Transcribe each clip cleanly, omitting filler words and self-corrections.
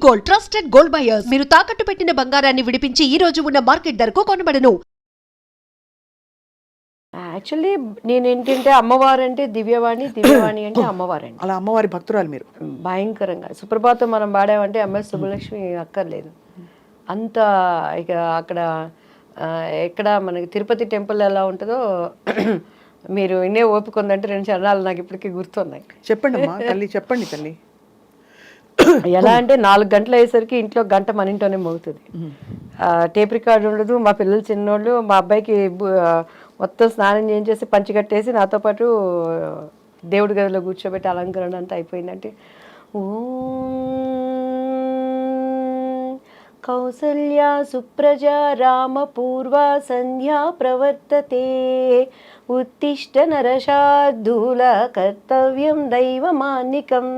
Gold, trusted gold buyers. మీరు తాకట్టు పెట్టిన బంగారాన్ని విడిపించి ఈ రోజు ఉన్న మార్కెట్ ధరకు కొనబడను. యాక్చువల్లీ నేను ఏంటంటే అమ్మవారు అంటే దివ్యవాణి, దివ్యవాణి అంటే అమ్మవారండి. అలా అమ్మవారి భక్తురాలు మీరు. భయంకరంగా సుప్రభాతం మనం పాడామంటే ఎంఎస్ సుబ్బలక్ష్మి అక్కర్లేదు అంత. ఇక అక్కడ ఎక్కడ మనకి తిరుపతి టెంపుల్ ఎలా ఉంటుందో మీరు ఇన్నే ఓపిక ఉందంటే 2 చరణాలు నాకు ఇప్పటికీ గుర్తున్నాయి. చెప్పండి అమ్మా తల్లి, చెప్పండి తల్లి. ఎలా అంటే 4 గంటలు అయ్యేసరికి ఇంట్లో గంట మన ఇంట్లోనే మోగుతుంది. టేప్ రికార్డు ఉండదు. మా పిల్లలు చిన్నోళ్ళు, మా అబ్బాయికి మొత్తం స్నానం చేయించేసి పంచి కట్టేసి నాతో పాటు దేవుడి గదిలో కూర్చోబెట్టి అలంకరణ అంతా అయిపోయిందంటే కౌసల్యా సుప్రజా రామ పూర్వ సంధ్యా ప్రవర్తతే ఉత్తిష్ట నరశార్దూల కర్తవ్యం దైవమాన్నికం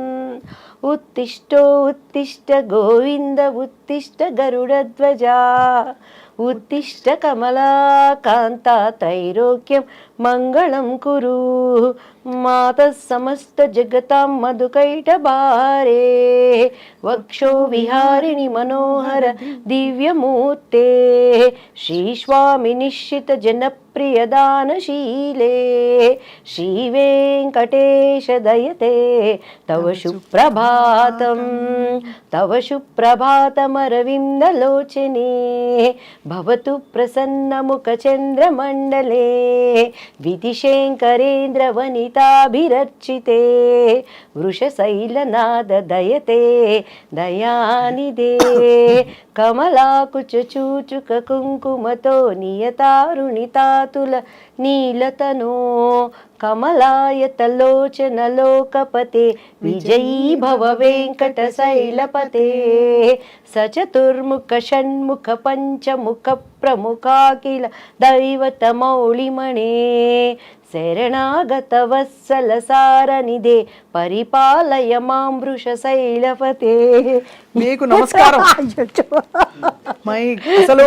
ఉత్తిష్టో ఉత్తిష్ట గోవింద ఉత్తిష్ట గరుడధ్వజా ఉత్తిష్ట కమలాకాంత త్రైలోక్యం మంగళం కురు మాతః సమస్త జగతాం మధుకైటభారే వక్షో విహారిణి మనోహర దివ్యమూర్తే శ్రీస్వామి నిశ్చిత జనప్రియదానశీలే శ్రీవేంకటేశ దయతే తవ సుప్రభాతం తవ సుప్రభాతమరవిందలోచనే భవతు ప్రసన్నముఖచంద్రమండలే విధిశేంకరేంద్ర వనితాభిరర్చితే వృషశైలనాద దయతే దయానిదే కమలాకుచ చూచుక కుంకుమతో నియతారుణితాతుల నీలతనో కమలాయతలోచన లోకపతే విజయీ భవ వెంకట శైలపతే సచతుర్ముఖ షణ్ముఖ పంచముఖ ప్రముఖాఖిల దైవతమౌళిమణే శరణాగత వత్సల సారనిదే పరిపాలయ మాం వృషశైలపతే. మీకు నమస్కారం. అసలు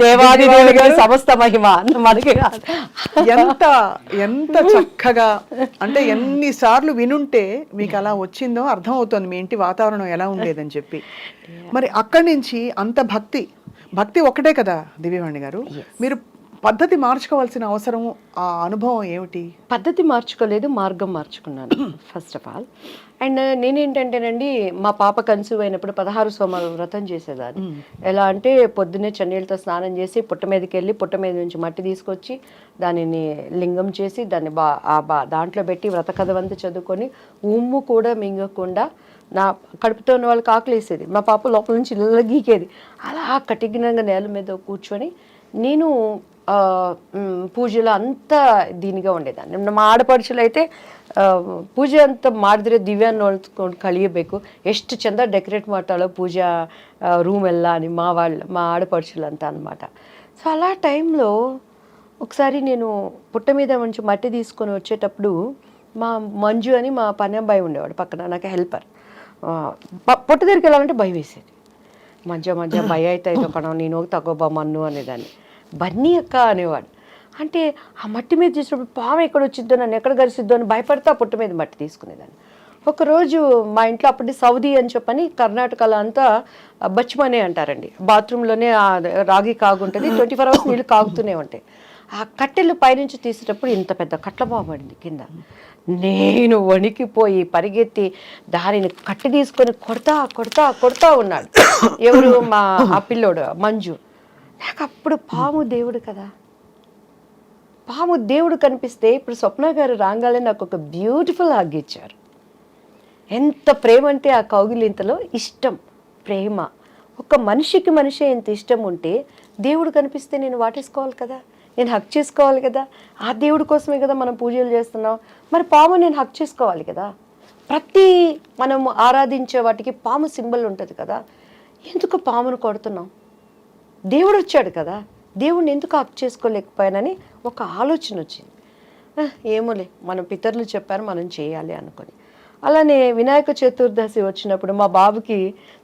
దేవాదిదేవుడిగా సమస్త మహిమ మనకి ఎంత ఎంత చక్కగా అంటే ఎన్నిసార్లు వినుంటే మీకు అలా వచ్చిందో అర్థం అవుతుంది మీ ఇంటి వాతావరణం ఎలా ఉండేదని చెప్పి. మరి అక్కడి నుంచి అంత భక్తి ఒక్కటే కదా దివ్యవాణి గారు, మీరు పద్ధతి మార్చుకోవాల్సిన అవసరం, ఆ అనుభవం ఏమిటి? పద్ధతి మార్చుకోలేదు, మార్గం మార్చుకున్నాను ఫస్ట్ ఆఫ్ ఆల్. అండ్ నేనేంటంటేనండి మా పాప కన్సీవ్ అయినప్పుడు 16 సోమవారం వ్రతం చేసేదాన్ని. ఎలా అంటే పొద్దున్నే చన్నీళ్ళతో స్నానం చేసి పుట్ట మీదకి వెళ్ళి పుట్ట మీద నుంచి మట్టి తీసుకొచ్చి దానిని లింగం చేసి దాన్ని దాంట్లో పెట్టి వ్రత కథవంతా చదువుకొని ఉమ్ము కూడా మింగకుండా నా కడుపుతో ఉన్న వాళ్ళకి ఆకలేసేది. మా పాప లోపల నుంచి ఇళ్ళ గీకేది. అలా కటిగినంగా నేల మీద కూర్చొని నేను ಪೂಜೆಲ್ಲ ಅಂತ ದೀನಿಗೆ ఉండేదాన్ని. ನಮ್ಮ ಆಡಪಡಿಸಲು అయితే ಪೂಜೆ ಅಂತ ಮಾಡಿದ್ರೆ ದಿವ್ಯ ನೋಡ್ಕೊಂಡು ಕಳಿಯಬೇಕು, ಎಷ್ಟು ಚಂದ ಡೆಕೋರೇಟ್ ಮಾಡ್ತಾಳೋ ಪೂಜಾ రూమ్ ಎಲ್ಲ అని మా ఆడపడుచులు అంతా అనమాట. సో అలా టైంలో ఒకసారి నేను పుట్ట మీద నుంచి మట్టి తీసుకొని వచ్చేటప్పుడు మా మంజు అని మా పని అబ్బాయి ఉండేవాడు పక్కన, నాకు హెల్పర్. పుట్ట దగ్గరికి వెళ్ళాలంటే భయం వేసేది. మంచిగా భయం అయితే కణం నేను తగ్గోబా మన్ను అనేదాన్ని. బన్నీ అక్క అనేవాడు. అంటే ఆ మట్టి మీద చేసినప్పుడు పాము ఎక్కడ వచ్చిద్దో, నన్ను ఎక్కడ గరిసిద్దో అని భయపడితే ఆ పుట్ట మీద మట్టి తీసుకునేదాన్ని. ఒకరోజు మా ఇంట్లో అప్పటి సౌదీ అని చెప్పని కర్ణాటకలో అంతా బచ్మనే అంటారండి, బాత్రూంలోనే రాగి కాగుంటుంది, 24 hours నీళ్ళు కాగుతూనే ఉంటాయి. ఆ కట్టెలు పైనుంచి తీసేటప్పుడు ఇంత పెద్ద కట్లపాము పడింది కింద. నేను వణికిపోయి పరిగెత్తి దానిని కట్టి తీసుకొని కొడతా ఉన్నాడు ఎవరు, మా ఆ పిల్లోడు మంజు. నాకు అప్పుడు పాము దేవుడు కదా, పాము దేవుడు కనిపిస్తే ఇప్పుడు స్వప్న గారు రాగానే నాకు ఒక బ్యూటిఫుల్ హగ్ ఇచ్చారు. ఎంత ప్రేమ అంటే ఆ కౌగిలింతలో ఇష్టం, ప్రేమ. ఒక మనిషికి మనిషి ఎంత ఇష్టం ఉంటే దేవుడు కనిపిస్తే నేను వాటేసుకోవాలి కదా, నేను హక్ చేసుకోవాలి కదా. ఆ దేవుడి కోసమే కదా మనం పూజలు చేస్తున్నాం. మరి పాము నేను హక్ చేసుకోవాలి కదా. ప్రతి మనం ఆరాధించే వాటికి పాము సింబల్ ఉంటుంది కదా. ఎందుకు పామును కొడుతున్నాం? దేవుడు వచ్చాడు కదా, దేవుడిని ఎందుకు హక్ చేసుకోలేకపోయానని ఒక ఆలోచన వచ్చింది. ఏమోలే మన పితరులు చెప్పారు మనం చేయాలి అనుకొని. అలానే వినాయక చతుర్దశి వచ్చినప్పుడు మా బాబుకి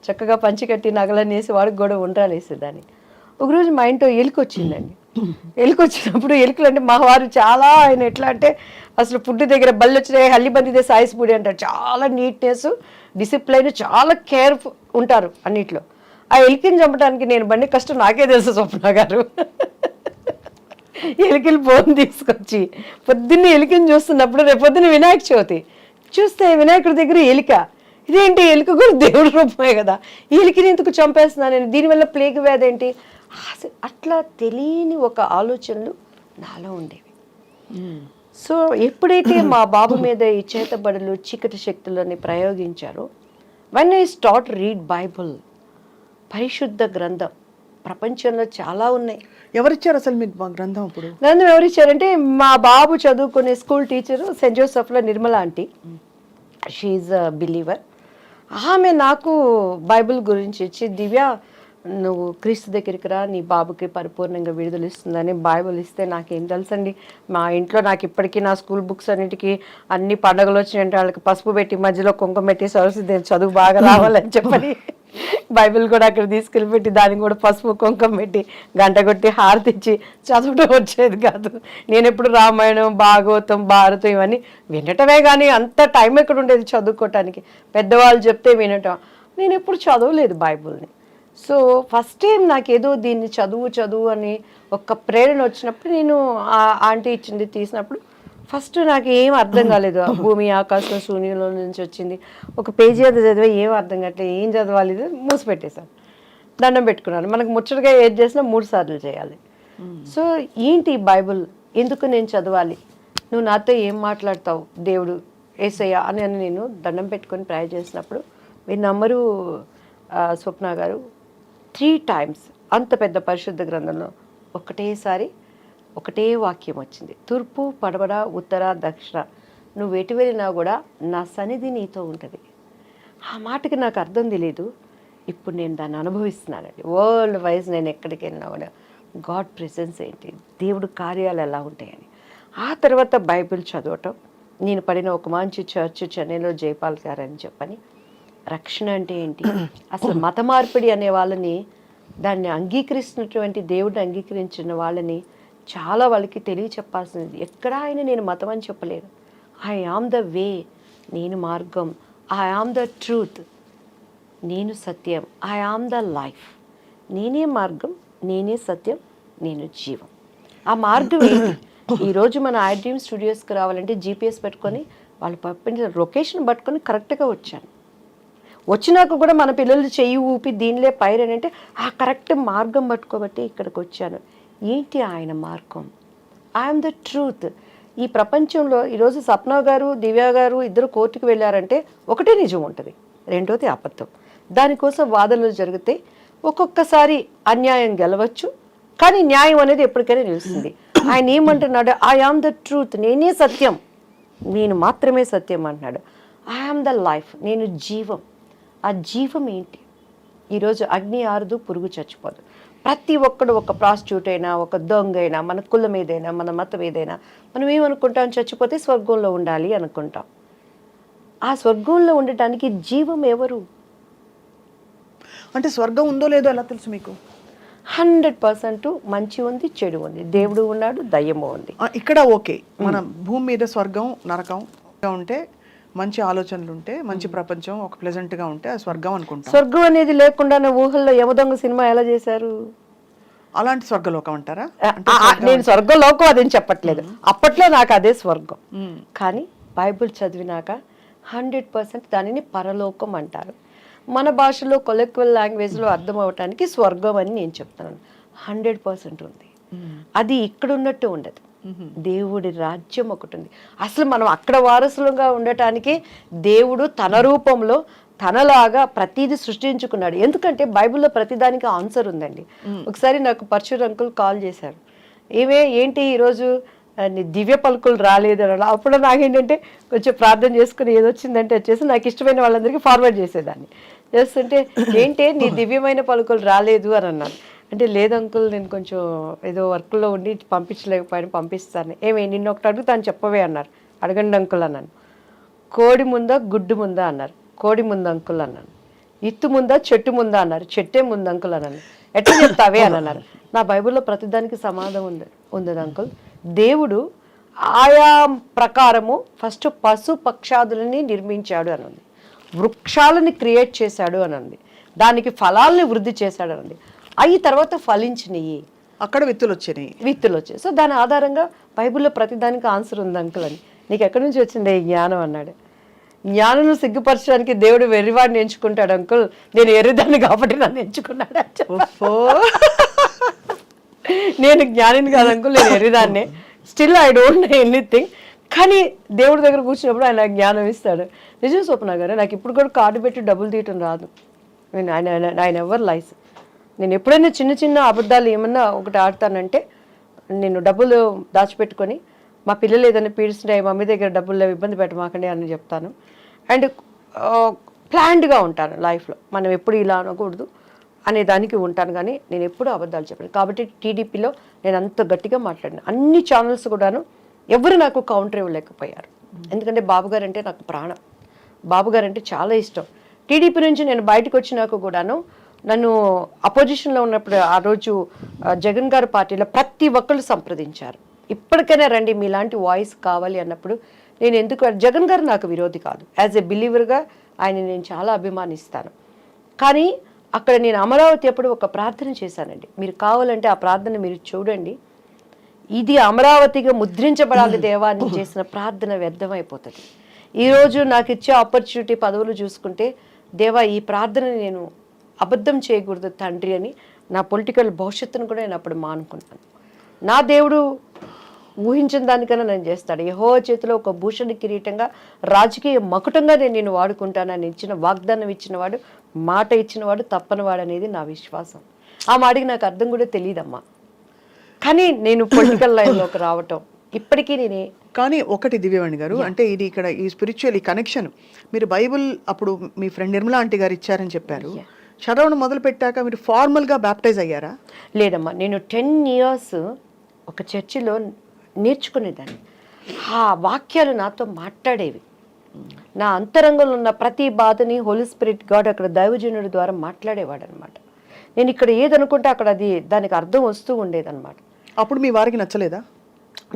చక్కగా పంచికట్టి నగలనేసి వాడికి కూడా ఉండ్రాలు వేసేదాన్ని. ఒకరోజు మా ఇంట్లో ఎలుక వచ్చిందండి. ఎలుక వచ్చినప్పుడు ఎలుకలు అంటే మా వారు చాలా, ఆయన ఎట్లా అంటే అసలు ఫుడ్ దగ్గర బల్లి వచ్చినాయి హల్లిబందిదే సాయిస్పూడి అంటారు, చాలా నీట్నెస్ డిసిప్లైన్, చాలా కేర్ఫుల్ ఉంటారు అన్నిట్లో. ఆ ఎలికని చంపడానికి నేను బండి కష్టం నాకే తెలుసు స్వప్న గారు. ఎలికలు బోన్ తీసుకొచ్చి పొద్దున్నే ఎలికని చూస్తున్నప్పుడు, రేపు పొద్దున్న వినాయక చవితి చూస్తే వినాయకుడి దగ్గర ఎలిక, ఇదేంటి ఎలుక కూడా దేవుడి రూపమే కదా, ఈ ఎలికని ఎందుకు చంపేస్తున్నాను నేను, దీనివల్ల ప్లేగ్ వ్యాధి ఏంటి, అట్లా తెలియని ఒక ఆలోచనలు నాలో ఉండేవి. సో ఎప్పుడైతే మా బాబు మీద ఈ చేతబడులు, చీకటి శక్తులని ప్రయోగించారో, when I start read Bible, పరిశుద్ధ గ్రంథం, ప్రపంచంలో చాలా ఉన్నాయి. ఎవరిచ్చారు అసలు మీకు మా గ్రంథం? ఇప్పుడు గ్రంథం ఎవరిచ్చారంటే మా బాబు చదువుకునే స్కూల్ టీచరు సెయింట్ జోసెఫ్లో Nirmala aunty, she a believer. ఆమె నాకు బైబిల్ గురించి ఇచ్చి, దివ్య నువ్వు క్రీస్తు దగ్గరికి రా, నీ బాబుకి పరిపూర్ణంగా విడుదల ఇస్తుందని బైబిల్ ఇస్తే, నాకేం తెలుసండి, మా ఇంట్లో నాకు ఇప్పటికీ నా స్కూల్ బుక్స్ అన్నిటికీ అన్ని పండుగలు వచ్చినాయంటే వాళ్ళకి పసుపు పెట్టి మధ్యలో కుంకుమ పెట్టి సరస్వతి చదువు బాగా రావాలని చెప్పని బైబిల్ కూడా అక్కడ తీసుకెళ్ళి పెట్టి దానికి కూడా పసుపు కుంకుమ పెట్టి గంట కొట్టి హారతిచ్చి చదవడం వచ్చేది కాదు. నేను ఎప్పుడు రామాయణం, భాగవతం, భారతం ఇవన్నీ వినటమే కానీ అంత టైం ఎక్కడ ఉండేది చదువుకోవటానికి. పెద్దవాళ్ళు చెప్తే వినటం, నేను ఎప్పుడు చదవలేదు బైబిల్ని. సో ఫస్ట్ టైం నాకేదో దీన్ని చదువు అని ఒక ప్రేరణ వచ్చినప్పుడు, నేను ఆ ఆంటీ ఇచ్చింది తీసినప్పుడు ఫస్ట్ నాకు ఏం అర్థం కాలేదు. భూమి ఆకాశం శూన్యంలో నుంచి వచ్చింది, ఒక పేజీ అది చదివే ఏం అర్థం కావట్లేదు, ఏం చదవాలి, ఇది మూసి పెట్టేశాను, దండం పెట్టుకున్నాను. మనకు ముచ్చటగా ఏది చేసినా 3 సార్లు చేయాలి. సో ఏంటి బైబుల్, ఎందుకు నేను చదవాలి, నువ్వు నాతో ఏం మాట్లాడతావు దేవుడు యేసయ్య అని నేను దండం పెట్టుకొని ప్రేయర్ చేసినప్పుడు, మీరు నమ్మరు స్వప్న గారు, 3 times అంత పెద్ద పరిశుద్ధ గ్రంథంలో ఒకటేసారి ఒకటే వాక్యం వచ్చింది, తూర్పు పడమర ఉత్తర దక్షిణ నువ్వు ఎటు వెళ్ళినా కూడా నా సన్నిధి నీతో ఉంటుంది. ఆ మాటకి నాకు అర్థం తెలియదు, ఇప్పుడు నేను దాన్ని అనుభవిస్తున్నానండి. వరల్డ్ వైజ్ నేను ఎక్కడికి వెళ్ళినా కూడా గాడ్ ప్రెసెన్స్ ఏంటి, దేవుడు కార్యాలు ఎలా ఉంటాయని. ఆ తర్వాత బైబిల్ చదవటం, నేను పడిన ఒక మంచి చర్చ్ చెన్నైలో జైపాల్ గారు అని చెప్పని, రక్షణ అంటే ఏంటి, అసలు మత మార్పిడి అనే వాళ్ళని, దాన్ని అంగీకరిస్తున్నటువంటి దేవుడిని అంగీకరించిన వాళ్ళని చాలా వాళ్ళకి తెలియచెప్పాల్సింది. ఎక్కడా ఆయన నేను మతం అని చెప్పలేదు. ఐ ఆమ్ ద వే, నేను మార్గం, ఐ ఆమ్ ద ట్రూత్, నేను సత్యం, ఐ ఆమ్ ద లైఫ్, నేనే మార్గం, నేనే సత్యం, నేను జీవం. ఆ మార్గం ఏంటి? ఈరోజు మన ఐడ్రీమ్ స్టూడియోస్కి రావాలంటే జీపీఎస్ పెట్టుకొని వాళ్ళు పంపించిన లొకేషన్ పట్టుకొని కరెక్ట్గా వచ్చాను. వచ్చినాక కూడా మన పిల్లలు చెయ్యి ఊపి దీనిలే పైరని అంటే ఆ కరెక్ట్ మార్గం పట్టుకోబట్టి ఇక్కడికి వచ్చాను. ఏంటి ఆయన మార్గం? I'm the truth. ఈ ప్రపంచంలో ఈరోజు సప్న గారు, దివ్య గారు ఇద్దరు కోర్టుకు వెళ్ళారంటే ఒకటే నిజం ఉంటుంది, రెండోది అబద్ధం. దానికోసం వాదనలు జరిగితే ఒక్కొక్కసారి అన్యాయం గెలవచ్చు, కానీ న్యాయం అనేది ఎప్పటికైనా నిలుస్తుంది. ఆయన ఏమంటున్నాడు? ఐ ఆమ్ ద ట్రూత్, నేనే సత్యం, నేను మాత్రమే సత్యం అంటున్నాడు. ఐ ఆమ్ ద లైఫ్, నేను జీవం. ఆ జీవం ఏంటి? ఈరోజు అగ్ని ఆరదు, పురుగు చచ్చిపోదు. ప్రతి ఒక్కడు, ఒక ప్రాస్టిట్యూట్ అయినా, ఒక దొంగ అయినా, మన కులం ఏదైనా, మన మతం ఏదైనా, మనం ఏమనుకుంటాం? చచ్చిపోతే స్వర్గంలో ఉండాలి అనుకుంటాం. ఆ స్వర్గంలో ఉండటానికి జీవం ఎవరు? అంటే స్వర్గం ఉందో లేదో ఎలా తెలుసు మీకు? 100% మంచి ఉంది, చెడు ఉంది, దేవుడు ఉన్నాడు, దయ్యము ఉంది. ఇక్కడ ఓకే, మన భూమి మీద స్వర్గం నరకం ఉంటే, మంచి ఆలోచనలు ఉంటే, మంచి ప్రపంచం ఒక ప్లెజెంట్ గా ఉంటే స్వర్గం అనుకుంటాం. స్వర్గం అనేది లేకుండా ఊహల్లో యమదొంగ సినిమా ఎలా చేశారు? అలాంటి స్వర్గలోకం అంటారా? నేను స్వర్గలోకం అదేం చెప్పట్లేదు, అప్పట్లో నాకు అదే స్వర్గం. కానీ బైబిల్ చదివినాక 100% దానిని పరలోకం అంటారు. మన భాషలో కొలెక్వల్ లాంగ్వేజ్లో అర్థం అవటానికి స్వర్గం అని నేను చెప్తున్నాను. 100% ఉంది. అది ఇక్కడ ఉన్నట్టు ఉండదు. దేవుడి రాజ్యం ఒకటి ఉంది. అసలు మనం అక్కడ వారసులుగా ఉండటానికి దేవుడు తన రూపంలో తనలాగా ప్రతిదీ సృష్టించుకున్నాడు. ఎందుకంటే బైబిల్లో ప్రతిదానికి ఆన్సర్ ఉందండి. ఒకసారి నాకు పరశుర్ అంకుల్ కాల్ చేశారు, ఏంటి ఈరోజు నీ దివ్య పలుకులు రాలేదు అని. అప్పుడు నాకేంటంటే కొంచెం ప్రార్థన చేసుకుని ఏదొచ్చిందంటే వచ్చేసి నాకు ఇష్టమైన వాళ్ళందరికీ ఫార్వర్డ్ చేసేదాన్ని. చేస్తుంటే ఏంటి నీ దివ్యమైన పలుకులు రాలేదు అని అన్నాను. అంటే లేదు అంకుల్, నేను కొంచెం ఏదో వర్క్లో ఉండి పంపించలేకపోయాను, పంపిస్తాను. నిన్న ఒకటి అడుగుతాను చెప్పవే అన్నారు. అడగండి అంకుల్ అన్నాను. కోడి ముందా గుడ్డు ముందా అన్నారు. కోడి ముందు అంకుల్ అన్నాను. ఇత్తు ముందా చెట్టు ముందా అన్నారు. చెట్టే ముందు అంకుల్ అన్నాను. ఎట్లా చెప్తావే అని అన్నారు. నా బైబిల్లో ప్రతిదానికి సమాధానం ఉంది అంకుల్. దేవుడు ఆయా ప్రకారము ఫస్ట్ పశు పక్షాదులని నిర్మించాడు అని ఉంది. వృక్షాలని క్రియేట్ చేశాడు అని అంది, దానికి ఫలాల్ని వృద్ధి చేశాడు అని అంది. అవి తర్వాత ఫలించినవి, అక్కడ విత్తులు వచ్చినాయి. విత్తులు వచ్చాయి. సో దాని ఆధారంగా బైబిల్లో ప్రతిదానికి ఆన్సర్ ఉంది అంకుల్ అని. నీకు ఎక్కడి నుంచి వచ్చింది ఈ జ్ఞానం అన్నాడు. జ్ఞానం సిగ్గుపరచడానికి దేవుడు వెర్రివాడిని ఎంచుకుంటాడు అంకుల్, నేను ఎర్రిదాన్ని కాబట్టి నన్ను ఎంచుకున్నాడు అని చెప్పా. నేను జ్ఞానిని కాదు అంకుల్, నేను ఎర్రిదాన్నే. Still I don't know anything. కానీ దేవుడి దగ్గర కూర్చున్నప్పుడు ఆయన జ్ఞానం ఇస్తాడు. నిజం స్వప్న గారు, నాకు ఇప్పుడు కూడా కార్డు పెట్టి డబ్బులు తీయటం రాదు. నేను ఆయన ఎవరు లైస్. నేను ఎప్పుడైనా చిన్న చిన్న అబద్ధాలు ఏమన్నా ఒకటి ఆడతానంటే, నేను డబ్బులు దాచిపెట్టుకొని మా పిల్లలు ఏదైనా పీడిస్తుంటే మమ్మీ దగ్గర డబ్బులు ఇబ్బంది పెట్టమాకండి అని చెప్తాను. అండ్ ప్లాన్డ్గా ఉంటాను లైఫ్లో. మనం ఎప్పుడు ఇలా అనకూడదు అనే దానికి ఉంటాను, కానీ నేను ఎప్పుడూ అబద్ధాలు చెప్పాను. కాబట్టి టీడీపీలో నేను అంత గట్టిగా మాట్లాడిన అన్ని ఛానల్స్ కూడాను ఎవరు నాకు కౌంటర్ ఇవ్వలేకపోయారు. ఎందుకంటే బాబు గారు అంటే నాకు ప్రాణం, బాబు గారు అంటే చాలా ఇష్టం. టీడీపీ నుంచి నేను బయటకు వచ్చినాక కూడాను నన్ను అపోజిషన్లో ఉన్నప్పుడు ఆ రోజు జగన్ గారి పార్టీలో ప్రతి ఒక్కళ్ళు సంప్రదించారు. ఇప్పటికైనా రండి, మీలాంటి వాయిస్ కావాలి అన్నప్పుడు నేను ఎందుకు, జగన్ గారు నాకు విరోధి కాదు, యాజ్ ఎ బిలీవర్గా ఆయన నేను చాలా అభిమానిస్తాను. కానీ అక్కడ నేను అమరావతి అప్పుడు ఒక ప్రార్థన చేశానండి. మీరు కావాలంటే ఆ ప్రార్థన మీరు చూడండి. ఇది అమరావతిగా ముద్రించబడాలి దేవా అని చేసిన ప్రార్థన వ్యర్థమైపోతుంది. ఈరోజు నాకు ఇచ్చే ఆపర్చునిటీ పదవులు చూసుకుంటే, దేవా ఈ ప్రార్థనని నేను అబద్ధం చేయకూడదు తండ్రి అని నా పొలిటికల్ భవిష్యత్తును కూడా నేను అప్పుడు మానుకున్నాను. నా దేవుడు ఊహించిన దానికన్నా నేను చేస్తాడు. యెహోవా చేతిలో ఒక భూషణ కిరీటంగా రాజకీయ మకుటంగా నేను వాడుకుంటానని ఇచ్చిన వాగ్దానం ఇచ్చినవాడు, మాట ఇచ్చినవాడు తప్పనివాడు అనేది నా విశ్వాసం. ఆ మాటకి నాకు అర్థం కూడా తెలియదమ్మా. కానీ నేను పొలిటికల్ లైన్లోకి రావటం ఇప్పటికీ నేనే. కానీ ఒకటి దివ్యవాణి గారు, అంటే ఇది ఇక్కడ ఈ స్పిరిచువల్ ఈ కనెక్షన్, మీరు బైబుల్ అప్పుడు మీ ఫ్రెండ్ నిర్మలా ఆంటీ గారు ఇచ్చారని చెప్పారు. చదవడం మొదలు పెట్టాక మీరు ఫార్మల్గా బ్యాప్టైజ్ అయ్యారా? లేదమ్మా, నేను 10 years ఒక చర్చిలో నేర్చుకునేదాన్ని. ఆ వాక్యాలు నాతో మాట్లాడేవి. నా అంతరంగంలో ఉన్న ప్రతి బాధని హోలీ స్పిరిట్ గాడ్ అక్కడ దైవజనుడి ద్వారా మాట్లాడేవాడు అనమాట. నేను ఇక్కడ ఏదనుకుంటే అక్కడ అది దానికి అర్థం వస్తూ ఉండేదన్నమాట. అప్పుడు మీ వారికి నచ్చలేదా?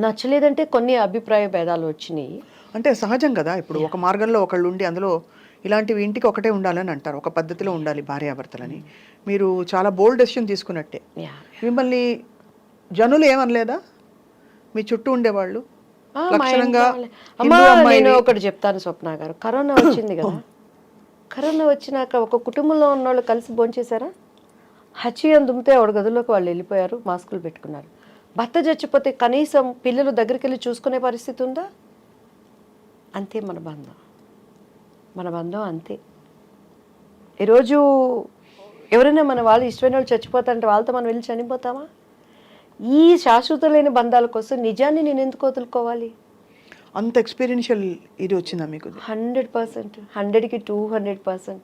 నచ్చలేదంటే కొన్ని అభిప్రాయ భేదాలు వచ్చినాయి. అంటే సహజం కదా, ఇప్పుడు ఒక మార్గంలో ఒకళ్ళు ఉండి అందులో ఇలాంటివి ఇంటికి ఒకటే ఉండాలని అంటారు, ఒక పద్ధతిలో ఉండాలి భార్యాభర్తలని. మీరు చాలా బోల్డ్ డెసిషన్ తీసుకున్నట్టే. మిమ్మల్ని జనులు ఏమనలేదా? మీ చుట్టూ ఉండేవాళ్ళు లక్షణంగా నేను ఒకటి చెప్తాను స్వప్న గారు, కరోనా వచ్చింది కదా, కరోనా వచ్చినాక ఒక కుటుంబంలో ఉన్న వాళ్ళు కలిసి భోంచేశారా? హచ్చియం దుమ్మితే ఆవిడ గదుల్లోకి వాళ్ళు వెళ్ళిపోయారు, మాస్కులు పెట్టుకున్నారు. భర్త చచ్చిపోతే కనీసం పిల్లలు దగ్గరికి వెళ్ళి చూసుకునే పరిస్థితి ఉందా? అంతే మన బంధం, మన బంధం అంతే. ఈరోజు ఎవరైనా మన వాళ్ళు ఇష్టమైన వాళ్ళు చచ్చిపోతారంటే వాళ్ళతో మనం వెళ్ళి చనిపోతామా? ఈ శాశ్వత లేని బంధాల కోసం నిజాన్ని నేను ఎందుకు వదులుకోవాలి? అంత ఎక్స్పీరియన్షియల్ ఇది వచ్చిందా మీకు? 100%, 100కి 200%.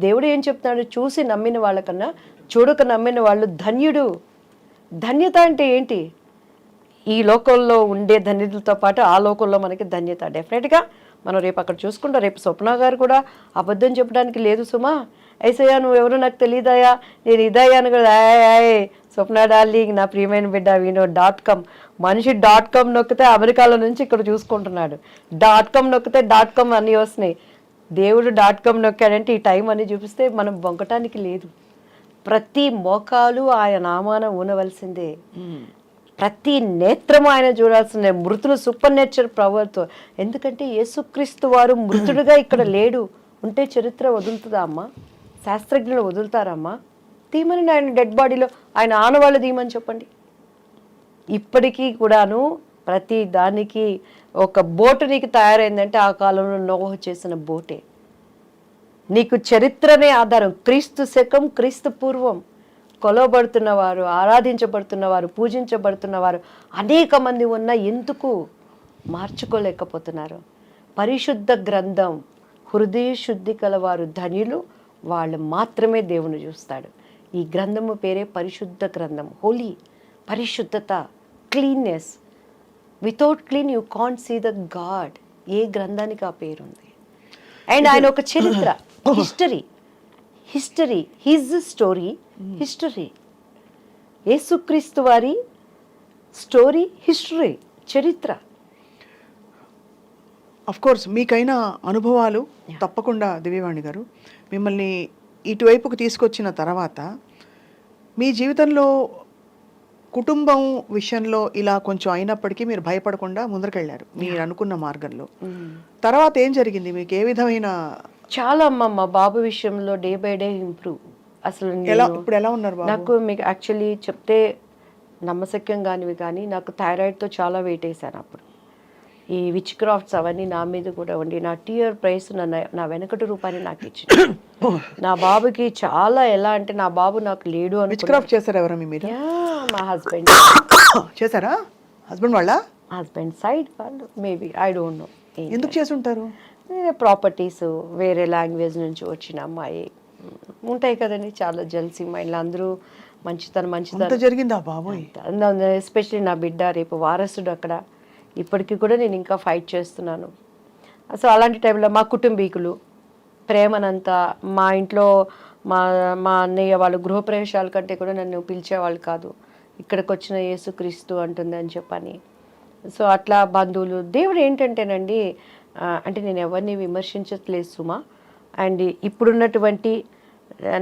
దేవుడు ఏం చెప్తున్నాడు? చూసి నమ్మిన వాళ్ళకన్నా చూడక నమ్మిన వాళ్ళు ధన్యుడు. ధన్యత అంటే ఏంటి? ఈ లోకంలో ఉండే ధన్యతలతో పాటు ఆ లోకంలో మనకి ధన్యత. డెఫినెట్గా మనం రేపు అక్కడ చూసుకుంటాం. రేపు స్వప్న గారు కూడా అబద్ధం చెప్పడానికి లేదు సుమా. ఐసయ్యా నువ్వెవరో నాకు తెలియదాయా, నేను ఇదయ్యా అని కూడా స్వప్న డార్లింగ్ నా ప్రియమైన బిడ్డ .com మనిషి .com నొక్కితే అమెరికాలో నుంచి ఇక్కడ చూసుకుంటున్నాడు. .com నొక్కితే .com అన్నీ వస్తున్నాయి. దేవుడు .com నొక్కాడంటే ఈ టైం అని చూపిస్తే మనం బొంకటానికి లేదు. ప్రతి మోకాలు ఆయన నామాన ఊనవలసిందే, ప్రతి నేత్రము ఆయన చూడాల్సిందే. మృతులు సూపర్ నేచర్ పవర్తో. ఎందుకంటే యేసుక్రీస్తు వారు మృతుడుగా ఇక్కడ లేడు. ఉంటే చరిత్ర వదులుతుందా అమ్మా? శాస్త్రజ్ఞులు వదులుతారమ్మా? తీమని ఆయన డెడ్ బాడీలో ఆయన ఆనవాళ్ళు తీయమని చెప్పండి. ఇప్పటికీ కూడాను ప్రతి దానికి ఒక బోటు నీకు తయారైందంటే ఆ కాలంలో నోహ చేసిన బోటే. నీకు చరిత్రనే ఆధారం. క్రీస్తు శకం, క్రీస్తు పూర్వం కొలవబడుతున్నవారు, ఆరాధించబడుతున్నవారు, పూజించబడుతున్నవారు అనేక మంది ఉన్నా ఎందుకు మార్చుకోలేకపోతున్నారు? పరిశుద్ధ గ్రంథం, హృదయ శుద్ధి కలవారు ధన్యులు, వాళ్ళు మాత్రమే దేవుని చూస్తాడు. ఈ గ్రంథము పేరే పరిశుద్ధ గ్రంథం. హోలీ, పరిశుద్ధత, cleanness. Without clean you can't see the god. ఏ గ్రంథానికి ఆ పేరుంది? అండ్ ఆయన ఒక చరిత్ర, హిస్టరీ, హిజ్ స్టోరీ, హిస్టరీ. యేసుక్రీస్తు వారి స్టోరీ, హిస్టరీ, చరిత్ర. అఫ్ కోర్స్ మీకైన అనుభవాలు తప్పకుండా దివ్యవాణి గారు మిమ్మల్ని ఇటువైపుకు తీసుకొచ్చిన తర్వాత మీ జీవితంలో కుటుంబం విషయంలో ఇలా కొంచెం అయినప్పటికీ మీరు భయపడకుండా ముందరకెళ్ళారు మీరు అనుకున్న మార్గంలో. తర్వాత ఏం జరిగింది? మీకు ఏ విధమైన చాలా అమ్మ మా బాబు విషయంలో డే బై డే ఇంప్రూవ్. అసలు ఇప్పుడు ఎలా ఉన్నారు బాబు? నాకు మీకు యాక్చువల్లీ చెప్తే నమ్మశక్యం కానివి కానీ నాకు థైరాయిడ్తో చాలా వెయిట్ వేసాను అప్పుడు. ఈ విచ్ క్రాఫ్ట్స్ అవన్నీ నా మీద కూడా ఉండి నా టీఆర్ ప్రైస్ నా వెనకటి రూపాయలు నాకు ఇచ్చింది. నా బాబుకి చాలా ఎలా అంటే నా బాబు నాకు లేడు అని. విచ్ క్రాఫ్ట్ చేశారు ఎవరు మీ మీద? మా హస్బెండ్ చేశారా? హస్బెండ్ వాళ్ళ? హస్బెండ్ సైడ్ వాళ్ళు మేబీ, ఐ డోంట్ నో ఎందుకు చేసి ఉంటారు. ప్రాపర్టీస్ వేరే లాంగ్వేజ్ నుంచి వచ్చిన అమ్మాయి ఉంటాయి కదండి, చాలా జల్సీ మైండ్లు. అందరూ మంచితనం జరిగిందా బాబోయ్? ఎస్పెషల్లీ నా బిడ్డ రేపు వారసుడు అక్కడ. ఇప్పటికీ కూడా నేను ఇంకా ఫైట్ చేస్తున్నాను. సో అలాంటి టైంలో మా కుటుంబీకులు ప్రేమనంతా మా ఇంట్లో మా అన్నయ్య వాళ్ళు గృహప్రవేశాల కంటే కూడా నన్ను పిలిచేవాళ్ళు కాదు. ఇక్కడికి వచ్చిన యేసుక్రీస్తు అంటుంది అని చెప్పని. సో అట్లా బంధువులు దేవుడు ఏంటంటేనండి, అంటే నేను ఎవరిని విమర్శించట్లేదు సుమా. అండ్ ఇప్పుడున్నటువంటి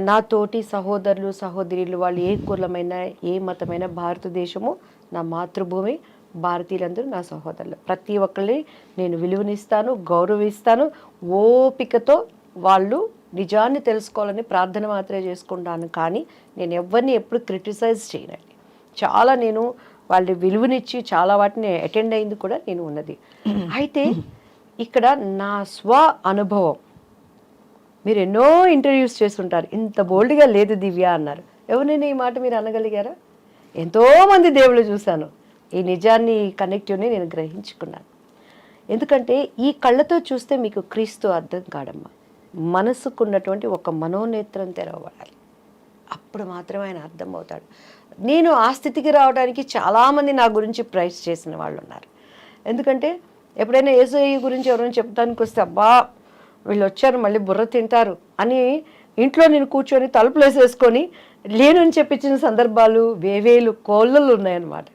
నా తోటి సహోదరులు సహోదరులు వాళ్ళు ఏ కులమైన ఏ మతమైన భారతదేశము నా మాతృభూమి, భారతీయులందరూ నా సహోదరులు. ప్రతి ఒక్కరిని నేను విలువనిస్తాను, గౌరవిస్తాను. ఓపికతో వాళ్ళు నిజాన్ని తెలుసుకోవాలని ప్రార్థన మాత్రమే చేసుకుంటాను. కానీ నేను ఎవరిని ఎప్పుడు క్రిటిసైజ్ చేయనండి. చాలా నేను వాళ్ళ విలువనిచ్చి చాలా వాటిని అటెండ్ అయింది కూడా నేను ఉన్నది. అయితే ఇక్కడ నా స్వ అనుభవం, మీరు ఎన్నో ఇంటర్వ్యూస్ చేస్తుంటారు, ఇంత బోల్డ్గా లేదు దివ్య అన్నారు. ఎవరైనా ఈ మాట మీరు అనగలిగారా? ఎంతోమంది దేవుళ్ళు చూశాను. ఈ నిజాన్ని కనెక్టివ్ని నేను గ్రహించుకున్నాను. ఎందుకంటే ఈ కళ్ళతో చూస్తే మీకు క్రీస్తు అర్థం కాడమ్మా. మనసుకున్నటువంటి ఒక మనోనేత్రం తెరవబడాలి, అప్పుడు మాత్రమే ఆయన అర్థమవుతాడు. నేను ఆ స్థితికి రావడానికి చాలామంది నా గురించి ప్రైజ్ చేసిన వాళ్ళు ఉన్నారు. ఎందుకంటే ఎప్పుడైనా యేసయ్య గురించి ఎవరైనా చెప్తానికి వస్తే అబ్బా వీళ్ళు వచ్చారు మళ్ళీ బుర్ర తింటారు అని ఇంట్లో నేను కూర్చొని తలుపులు వేసేసుకొని లేనని చెప్పించిన సందర్భాలు వేవేలు కోళ్ళలు ఉన్నాయన్నమాట.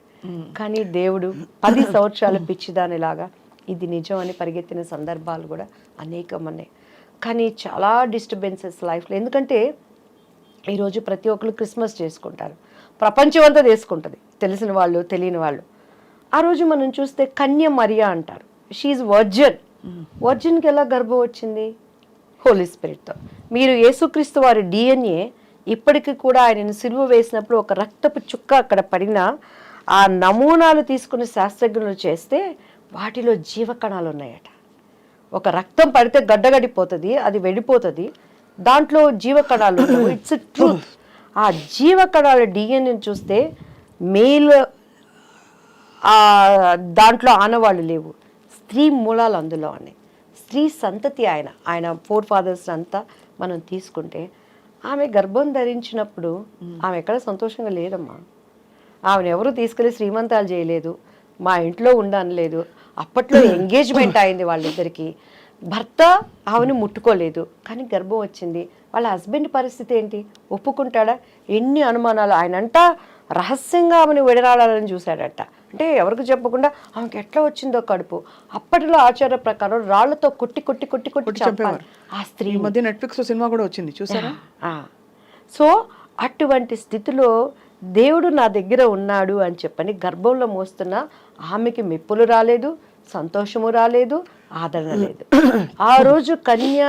కానీ దేవుడు 10 సంవత్సరాల పిచ్చిదానిలాగా ఇది నిజం అని పరిగెత్తిన సందర్భాలు కూడా అనేకం ఉన్నాయి. కానీ చాలా డిస్టర్బెన్సెస్ లైఫ్లో. ఎందుకంటే ఈరోజు ప్రతి ఒక్కరు క్రిస్మస్ చేసుకుంటారు, ప్రపంచం అంతా చేసుకుంటుంది, తెలిసిన వాళ్ళు తెలియని వాళ్ళు. ఆ రోజు మనం చూస్తే కన్య మరియా అంటారు. She virgin. వర్జిన్కి ఎలా గర్భం వచ్చింది? హోలీ స్పిరిట్తో. మీరు యేసుక్రీస్తు వారి డిఎన్ఏ ఇప్పటికీ కూడా ఆయనను సిలువ వేసినప్పుడు ఒక రక్తపు చుక్క అక్కడ పడిన ఆ నమూనాలు తీసుకుని శాస్త్రజ్ఞులు చేస్తే వాటిలో జీవకణాలు ఉన్నాయట. ఒక రక్తం పడితే గడ్డగడిపోతుంది, అది వెళ్ళిపోతుంది, దాంట్లో జీవకణాలు ఉండవు. It's truth. ఆ జీవకణాల డిఎన్ఏని చూస్తే మేల్ దాంట్లో ఆనవాళ్ళు లేవు, స్త్రీ మూలాలు అందులో ఉన్నాయి. స్త్రీ సంతతి ఆయన ఫోర్ ఫాదర్స్ అంతా మనం తీసుకుంటే ఆమె గర్భం ధరించినప్పుడు ఆమె ఎక్కడ సంతోషంగా లేదమ్మా. ఆమెను ఎవరు తీసుకెళ్ళి శ్రీమంతాలు చేయలేదు, మా ఇంట్లో ఉండనలేదు. అప్పట్లో ఎంగేజ్మెంట్ అయింది వాళ్ళిద్దరికి. భర్త ఆమెను ముట్టుకోలేదు, కానీ గర్భం వచ్చింది. వాళ్ళ హస్బెండ్ పరిస్థితి ఏంటి? ఒప్పుకుంటాడా? ఎన్ని అనుమానాలు. ఆయనంట రహస్యంగా ఆమెను విడరాడాలని చూశాడట. అంటే ఎవరికి చెప్పకుండా ఆమెకి ఎట్లా వచ్చిందో కడుపు. అప్పటిలో ఆచార ప్రకారం రాళ్లతో కొట్టి కొట్టి కొట్టి కొట్టి చంపారు ఆ స్త్రీ. ఈ మధ్య నెట్ఫ్లిక్స్ సినిమా కూడా వచ్చింది, చూసారా? సో అటువంటి స్థితిలో దేవుడు నా దగ్గర ఉన్నాడు అని చెప్పని గర్భంలో మోస్తున్న ఆమెకి మెప్పులు రాలేదు, సంతోషము రాలేదు, ఆదరణ లేదు. ఆ రోజు కన్య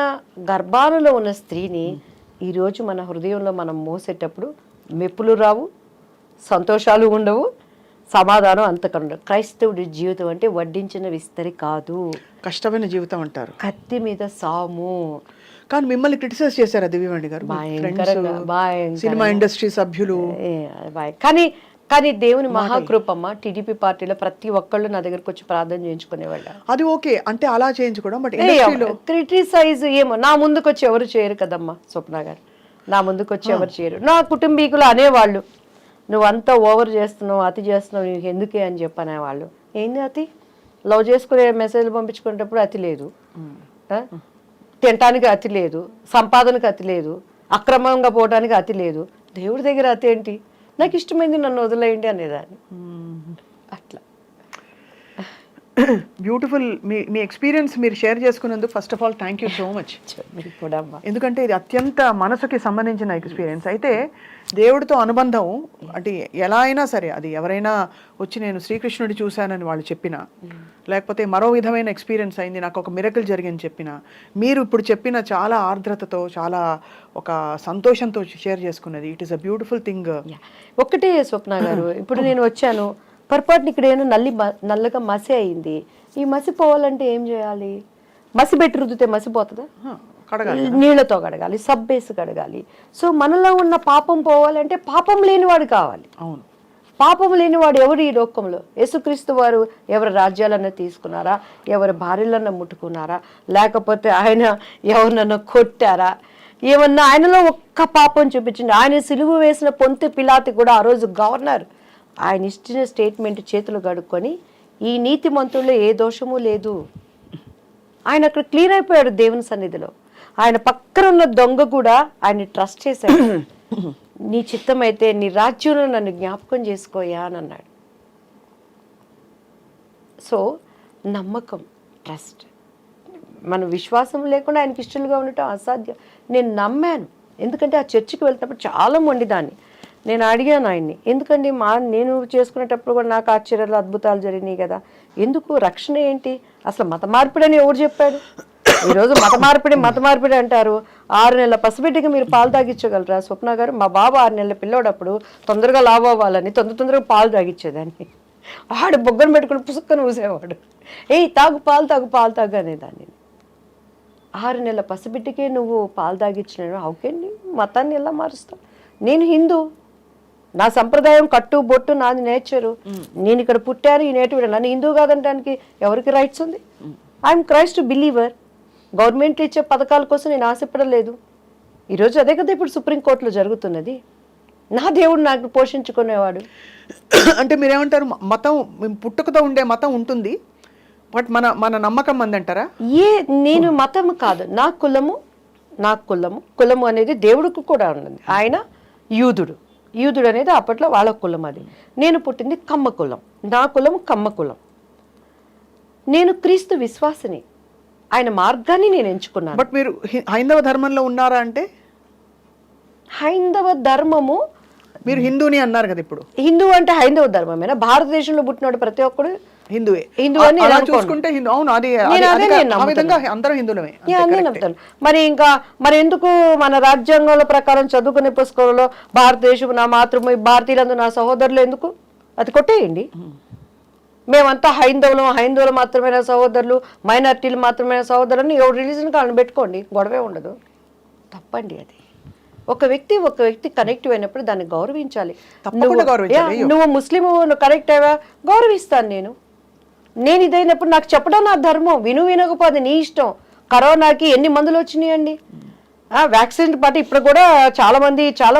గర్భాలలో ఉన్న స్త్రీని ఈరోజు మన హృదయంలో మనం మోసేటప్పుడు మెప్పులు రావు, సంతోషాలు ఉండవు, సమాధానం అంతకన్నా. క్రైస్తవుడి జీవితం అంటే వడ్డించిన విస్తరి కాదు, కష్టమైన జీవితం అంటారు, కత్తి మీద సాము. కానీ మిమ్మల్ని క్రిటిసైజ్ చేశారా దివ్యవాణి గారు? సినిమా ఇండస్ట్రీ సభ్యులు. కానీ దేవుని మహాకృపమ్మ, టీడీపీ పార్టీలో ప్రతి ఒక్కళ్ళు నా దగ్గరకు వచ్చి ప్రార్థన చేయించుకునేవాళ్ళు. అది ఓకే అంటే అలా చేయించుకోవడం, బట్ క్రిటిసైజ్ ఏమో నా ముందుకు వచ్చి ఎవరు చేయరు కదమ్మా స్వప్న గారు. నా ముందుకు వచ్చి ఎవరు చేయరు. నా కుటుంబీకులు అనేవాళ్ళు నువ్వు అంతా ఓవర్ చేస్తున్నావు, అతి చేస్తున్నావు, నీకు ఎందుకే అని చెప్పనేవాళ్ళు. ఏంది అతి? లవ్ చేసుకునే మెసేజ్లు పంపించుకునేటప్పుడు అతి లేదు, తినటానికి అతి లేదు, సంపాదనకు అతి లేదు, అక్రమంగా పోవడానికి అతి లేదు. దేవుడి దగ్గర అతి ఏంటి? నాకు ఇష్టమైంది నన్ను వదిలేయండి అనేదాన్ని. అట్లా బ్యూటిఫుల్. మీ ఎక్స్పీరియన్స్ మీరు షేర్ చేసుకున్నందుకు first of all thank you so much. మీకు కూడా అమ్మా. ఎందుకంటే ఇది అత్యంత మనసుకి సంబంధించిన ఎక్స్పీరియన్స్. అయితే దేవుడితో అనుబంధం అంటే ఎలా అయినా సరే, అది ఎవరైనా వచ్చి నేను శ్రీకృష్ణుడి చూశానని వాళ్ళు చెప్పినా, లేకపోతే మరో విధమైన ఎక్స్పీరియన్స్ అయింది, నాకు ఒక మిరకల్ జరిగింది చెప్పినా, మీరు ఇప్పుడు చెప్పిన చాలా ఆర్ద్రతతో, చాలా ఒక సంతోషంతో షేర్ చేసుకున్నది, it is a beautiful thing. ఒక్కటే స్వప్న గారు, ఇప్పుడు నేను వచ్చాను, పొరపాటున ఇక్కడ ఏమో నల్లగా మసి అయింది. ఈ మసి పోవాలంటే ఏం చేయాలి? మసి పెట్టి రుద్దితే మసిపోతుందా? కడగాలి, నీళ్లతో కడగాలి, సబ్బేసి కడగాలి. సో మనలో ఉన్న పాపం పోవాలంటే పాపం లేనివాడు కావాలి. అవును, పాపం లేనివాడు ఎవరు ఈ లోకంలో? యేసుక్రీస్తు వారు ఎవరి రాజ్యాలన్నా తీసుకున్నారా? ఎవరి భార్యలన్నా ముట్టుకున్నారా? లేకపోతే ఆయన ఎవరినన్నా కొట్టారా? ఏమన్నా ఆయనలో ఒక్క పాపం చూపించింది. ఆయన సిలువ వేసిన పొంతి పిలాతి కూడా ఆ రోజు గవర్నర్ ఆయన ఇచ్చిన స్టేట్మెంట్ చేతులు కడుక్కొని, ఈ నీతిమంతుల్లో ఏ దోషము లేదు, ఆయన అక్కడ క్లీన్ అయిపోయాడు దేవుని సన్నిధిలో. ఆయన పక్కన ఉన్న దొంగ కూడా ఆయన్ని ట్రస్ట్ చేశాడు. నీ చిత్తం అయితే నీ రాజ్యంలో నన్ను జ్ఞాపకం చేసుకోయా అని అన్నాడు. సో నమ్మకం, ట్రస్ట్, మన విశ్వాసం లేకుండా ఆయనకి ఇష్టలుగా ఉండటం అసాధ్యం. నేను నమ్మాను, ఎందుకంటే ఆ చర్చికి వెళ్తున్నప్పుడు చాలా మొండిదాన్ని. నేను అడిగాను ఆయన్ని, ఎందుకండి నేను చేసుకునేటప్పుడు కూడా నాకు ఆశ్చర్యాలు అద్భుతాలు జరిగినాయి కదా, ఎందుకు రక్షణ ఏంటి, అసలు మత మార్పిడి అని ఎవరు చెప్పాడు? ఈరోజు మత మార్పిడి అంటారు. 6 నెలల పసిబిడ్డకి మీరు పాలు తాగించగలరా స్వప్న గారు? మా బాబు 6 నెలల పిల్లోడప్పుడు తొందరగా లావు అవ్వాలని తొందరగా పాలు తాగించేదాన్ని. ఆడు బొగ్గను పెట్టుకుని పుసుక్కను ఊసేవాడు. తాగు పాలు అనేదాన్ని. 6 నెలల పసిబిడ్డకే నువ్వు పాలు తాగించిన అవుకేండి, మతాన్ని ఎలా మారుస్తావు? నేను హిందూ, నా సంప్రదాయం కట్టు బొట్టు నాది నేచరు, నేను ఇక్కడ పుట్టాను, ఈ నేటివ్. నన్ను హిందూ కాదంటానికి ఎవరికి రైట్స్ ఉంది? I'm Christ believer. గవర్నమెంట్ ఇచ్చే పథకాల కోసం నేను ఆశపడలేదు. ఈరోజు అదే కదా ఇప్పుడు సుప్రీంకోర్టులో జరుగుతున్నది. నా దేవుడు నాకు పోషించుకునేవాడు. అంటే మీరేమంటారు, మతం పుట్టుకతో ఉండే మతం ఉంటుంది, బట్ మన నమ్మకం అందంటారా? నేను మతం కాదు, నా కులము అనేది దేవుడికి కూడా ఉన్నది. ఆయన యూదుడు అనేది అప్పట్లో వాళ్ళ కులం. అది నేను పుట్టింది కమ్మ కులం, నా కులం కమ్మ కులం. నేను క్రీస్తు విశ్వాసిని, ఆయన మార్గాన్ని నేను ఎంచుకున్నాను. బట్ మీరు హైందవ ధర్మంలో ఉన్నారా? అంటే హైందవ ధర్మము, మీరు హిందూని అన్నారు కదా, ఇప్పుడు హిందూ అంటే హైందవ ధర్మమేనా? భారతదేశంలో పుట్టినాడు ప్రతి ఒక్కడు హిందువే. హిందూ అని చూసుకుంటే అవును, అందరూ హిందువులమే. మరి ఎందుకు మన రాజ్యాంగాల ప్రకారం చదువుకునే పుస్తకంలో భారతదేశం నా మాతృభూమి, భారతీయులందు నా సహోదరులు ఎందుకు? అది కొట్టేయండి. మేమంతా హైందవులు మాత్రమే సహోదరులు, మైనారిటీలు మాత్రమే సహోదరులు, ఎవరు రిలీజన్ కాళ్ళని పెట్టుకోండి, గొడవే ఉండదు. తప్పండి అది. ఒక వ్యక్తి కనెక్టివ్ అయినప్పుడు దాన్ని గౌరవించాలి. నువ్వు ముస్లిం, నువ్వు కనెక్ట్ అయ్యా, గౌరవిస్తాను. నేను ఇదైనప్పుడు నాకు చెప్పడం నా ధర్మం, వినకపోతే నీ ఇష్టం. కరోనాకి ఎన్ని మందులు వచ్చినాయండి? వ్యాక్సిన్ పాటు ఇప్పుడు కూడా చాలా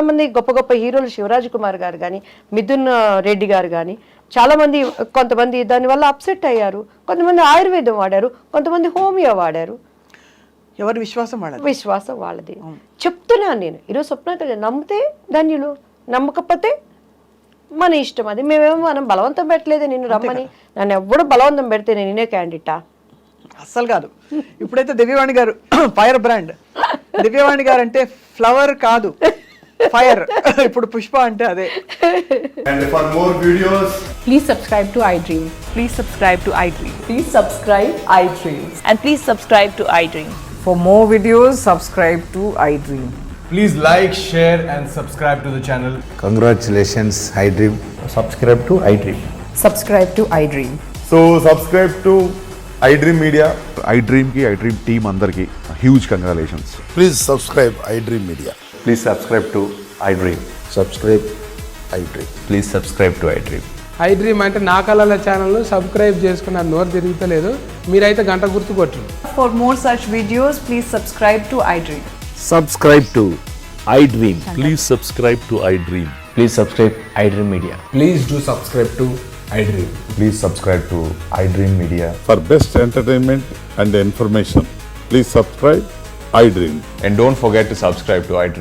మంది గొప్ప హీరోలు, శివరాజ్ కుమార్ గారు కానీ, మిథున్ రెడ్డి గారు కానీ, కొంతమంది దానివల్ల అప్సెట్ అయ్యారు. కొంతమంది ఆయుర్వేదం వాడారు, కొంతమంది హోమియో వాడారు. ఎవరి విశ్వాసం వాళ్ళది. చెప్తున్నాను నేను ఈరోజు. స్వప్న నమ్మితే ధన్యులు, నమ్మకపోతే మన ఇష్టం. అది మనం బలవంతం పెట్టలేదు నిన్ను రమ్మని. నన్ను ఎవ్వడు బలవంతం పెడితే నేనే క్యాండిడేటా? అస్సలు కాదు. ఇప్పుడైతే దివ్యవాణి గారు ఫైర్ బ్రాండ్. దివ్యవాణి గారు అంటే ఫ్లవర్ కాదు, ఫైర్. ఇప్పుడు పుష్ప అంటే అదే. And for more videos, please subscribe to iDream. Please subscribe to iDream. Please subscribe iDream. And please subscribe to iDream. For more videos, subscribe to iDream. please like, share and subscribe to the channel. Congratulations, iDream. Subscribe to iDream. Subscribe to iDream. So subscribe to iDream Media. iDream ki iDream team andarki huge congratulations. Please subscribe iDream Media. Please subscribe to iDream. Subscribe iDream. Please subscribe to iDream. iDream అంటే నా కళల ఛానల్ను subscribe చేసుకున్న నోరు తిరుగుతలేదు, మీరైతే గంట గుర్తు కొట్టండి. For more such videos, please subscribe to iDream. Subscribe to iDream. Please subscribe to iDream. Please subscribe iDream Media. Please do subscribe to iDream. Please subscribe to iDream Media. For best entertainment and information, please subscribe iDream. And don't forget to subscribe to iDream.